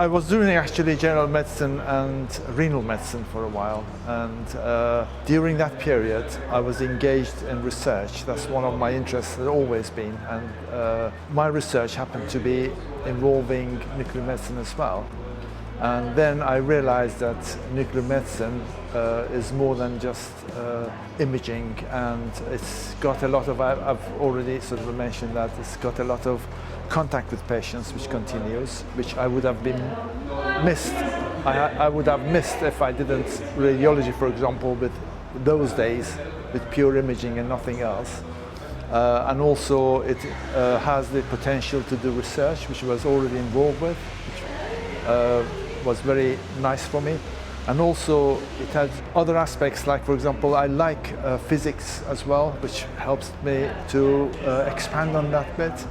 I was doing actually general medicine and renal medicine for a while, and during that period I was engaged in research. That's one of my interests has always been, and my research happened to be involving nuclear medicine as well. And then I realized that nuclear medicine is more than just imaging, and it's got a lot of, I've already sort of mentioned that it's got a lot of contact with patients which continues, which I would have been missed. I would have missed if I didn't radiology, for example, with those days with pure imaging and nothing else. And also it has the potential to do research, which I was already involved with, which was very nice for me. And also it has other aspects, like for example I like physics as well, which helps me to expand on that bit.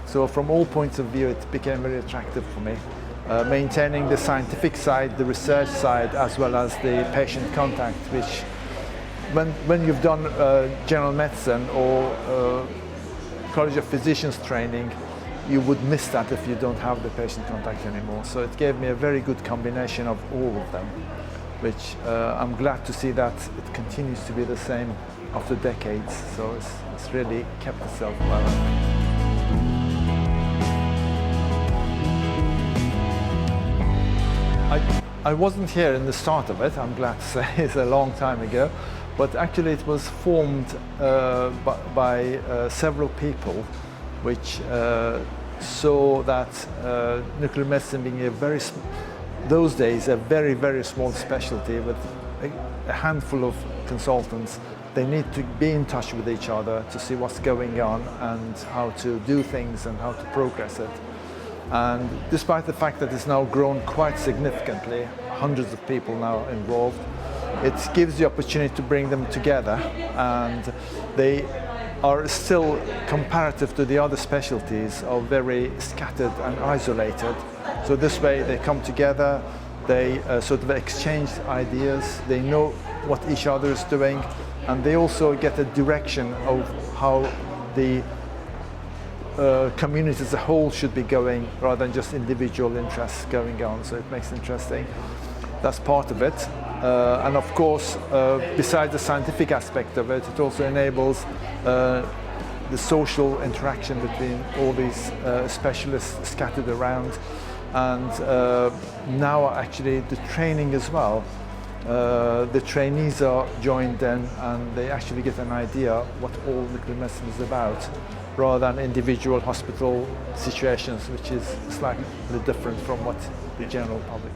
So from all points of view it became very attractive for me. Maintaining the scientific side, the research side, as well as the patient contact, which when you've done general medicine or College of Physicians training, you would miss that if you don't have the patient contact anymore. So it gave me a very good combination of all of them, which I'm glad to see that it continues to be the same after decades. So it's really kept itself well. I wasn't here in the start of it, I'm glad to say, it's a long time ago, but actually it was formed by several people which saw that nuclear medicine being those days a very, very small specialty with a handful of consultants. They need to be in touch with each other to see what's going on and how to do things and how to progress it. And despite the fact that it's now grown quite significantly, hundreds of people now involved, it gives the opportunity to bring them together, and they are still, comparative to the other specialties, are very scattered and isolated. So this way they come together, they sort of exchange ideas, they know what each other is doing, and they also get a direction of how the community as a whole should be going, rather than just individual interests going on. So it makes it interesting. That's part of it. And of course, besides the scientific aspect of it, it also enables the social interaction between all these specialists scattered around. And now actually the training as well. The trainees are joined then, and they actually get an idea what all nuclear medicine is about, rather than individual hospital situations, which is slightly different from what the general public.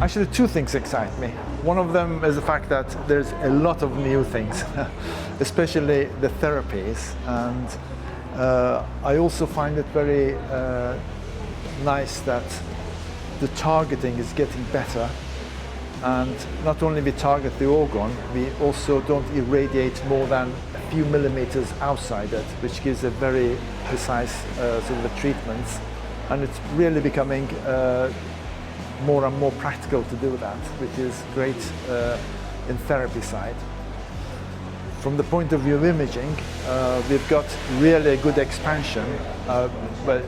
Actually, two things excite me. One of them is the fact that there's a lot of new things, especially the therapies, and I also find it very nice that the targeting is getting better. And not only we target the organ, we also don't irradiate more than a few millimeters outside it, which gives a very precise sort of treatments. And it's really becoming more and more practical to do that, which is great in therapy side. From the point of view of imaging, we've got really a good expansion, but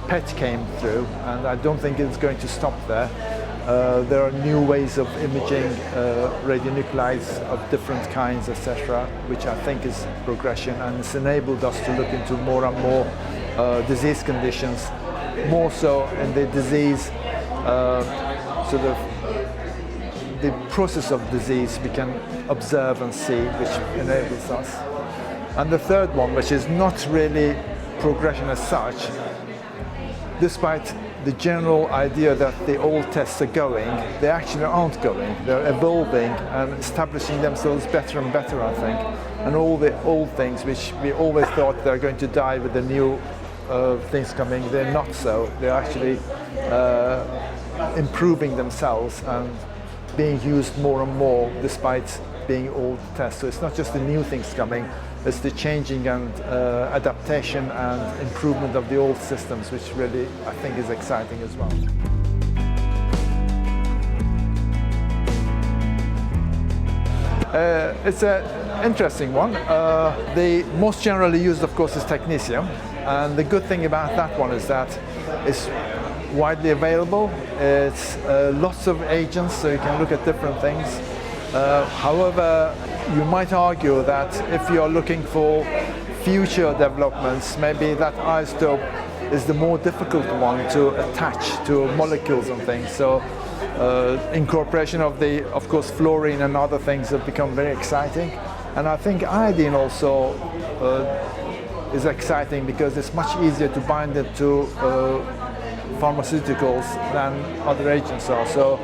PET came through, and I don't think it's going to stop there. There are new ways of imaging radionuclides of different kinds, etc., which I think is progression, and it's enabled us to look into more and more disease conditions, more so in the disease, sort of the process of disease we can observe and see, which enables us. And the third one, which is not really progression as such, despite the general idea that the old tests are going, they actually aren't going. They're evolving and establishing themselves better and better, I think. And all the old things, which we always thought they're going to die with the new things coming, they're not so. They're actually improving themselves and being used more and more despite being old tests. So it's not just the new things coming, it's the changing and adaptation and improvement of the old systems, which really I think is exciting as well. It's an interesting one. The most generally used, of course, is technetium, And the good thing about that one is that it's widely available. It's lots of agents, so you can look at different things. However, you might argue that if you're looking for future developments, maybe that isotope is the more difficult one to attach to molecules and things. So incorporation of course, fluorine and other things have become very exciting. And I think iodine also is exciting because it's much easier to bind it to pharmaceuticals than other agents are. So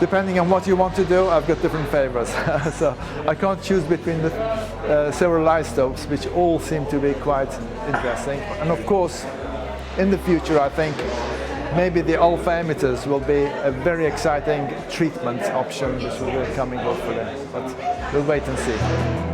depending on what you want to do, I've got different favors. So I can't choose between the several isotopes, which all seem to be quite interesting. And of course, in the future, I think maybe the alpha emitters will be a very exciting treatment option, which will be coming hopefully. But we'll wait and see.